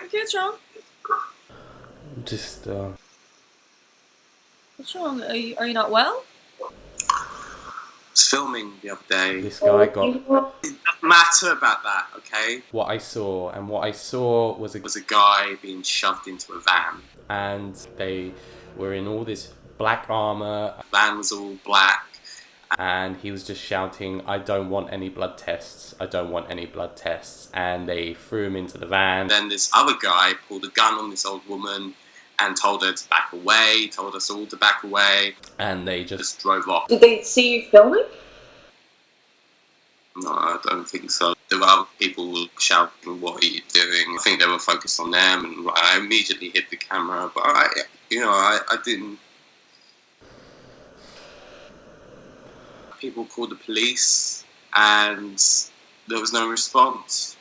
Okay, what's wrong? Just, What's wrong? Are you not well? I was filming the other day. this guy got... It doesn't matter about that, okay? What I saw was There was a guy being shoved into a van. and they were in all this black armor, The van was all black. and he was just shouting, "I don't want any blood tests, I don't want any blood tests," and they threw him into the van. And then this other guy pulled a gun on this old woman and told her to back away, told us all to back away, And they just... drove off. Did they see you filming? No, I don't think so. There were other people shouting, "What are you doing?" I think they were focused on them, and I immediately hit the camera, but I didn't. People called the police, and there was no response.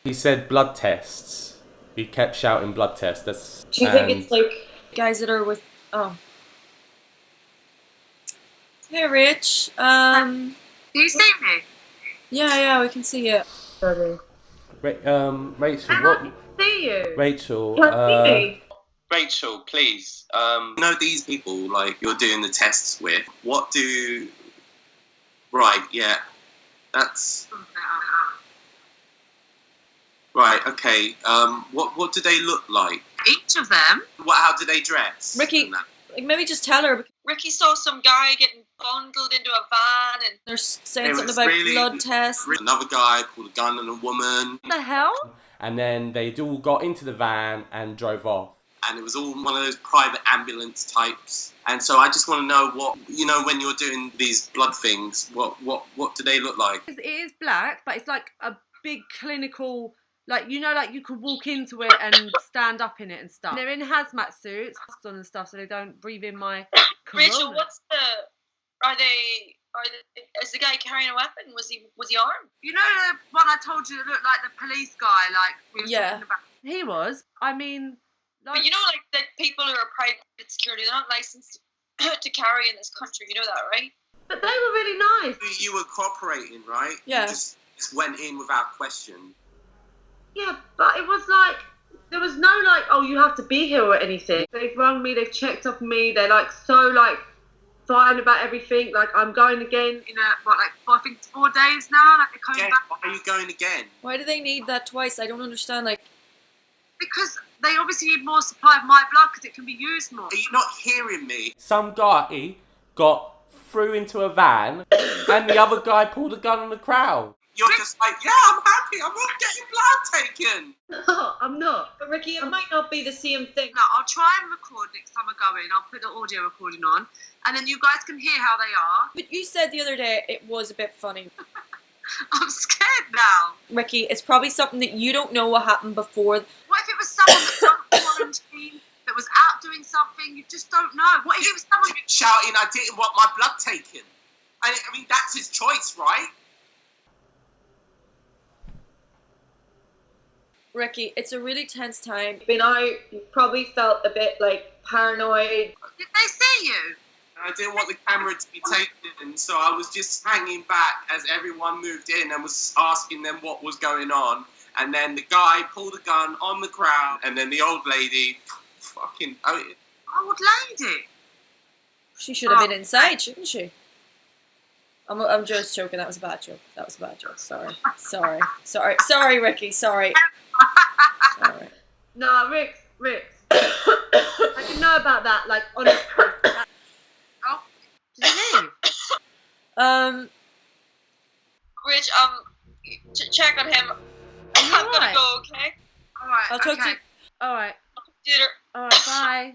He said blood tests. He kept shouting blood tests. That's... Do you think it's like... Guys that are with... Oh. Hey, Rich. Do you see me? Yeah, we can see you. Sorry. Rachel, I what... can't see you. Rachel, Can't see me. Rachel, please. You know these people, like, you're doing the tests with. What do... Right, yeah. That's... Right, okay. What do they look like? Each of them. How do they dress? Ricky, And that? like, maybe just tell her. Ricky saw some guy getting bundled into a van and They're saying It something was about really- blood tests. Another guy pulled a gun on a woman, What the hell? And then they all got into the van and drove off. and it was all one of those private ambulance types. And so I just want to know what, when you're doing these blood things, what do they look like? It is black, but it's like a big clinical, like, like you could walk into it and stand up in it and stuff. And they're in hazmat suits, masks on and stuff, so they don't breathe in my corona. Rachel, is the guy carrying a weapon? Was he armed? You know the one I told you that looked like the police guy, like we were Yeah. talking about? He was. I mean, like, But like the people who are private security, they're not licensed to carry in this country. You know that, right? but they were really nice. You were cooperating, right? Yeah. You just went in without question. Yeah, but it was like... There was no, like, oh, you have to be here or anything. They've rung me, they've checked off me. They're, like, so, like, fine about everything. Like, I'm going again in I think it's 4 days now, like they're coming Again, back. why are you going again? Why do they need that twice? I don't understand. Like, Because they obviously need more supply of my blood because it can be used more. Are you not hearing me? Some guy got threw into a van and the other guy pulled a gun on the crowd. You're just like, yeah, I'm happy. I'm not getting blood taken. No, I'm not. But Ricky, it might not be the same thing. No, I'll try and record next time I go in. I'll put the audio recording on, and then you guys can hear how they are. but you said the other day it was a bit funny. I'm scared now. Ricky, it's probably something that you don't know what happened before. What if it was someone that's on quarantine, that was out doing something? You just don't know. What if it was someone... Shouting, I didn't want my blood taken. I mean, that's his choice, right? Ricky, it's a really tense time. Been out, you probably felt a bit, like, paranoid. Did they see you? I didn't want the camera to be taken, so I was just hanging back as everyone moved in and was asking them what was going on. And then the guy pulled a gun on the crowd, and then the old lady, fucking... Old lady. She should have been inside, shouldn't she? I'm just joking. That was a bad joke. Sorry, Ricky. Sorry. No, Rick. I didn't know about that, like, honestly. Did he leave? Rich, check on him. Are you I'm gonna alright? go, okay? All right. I'll talk to okay. you. All right. Later. All right. Bye.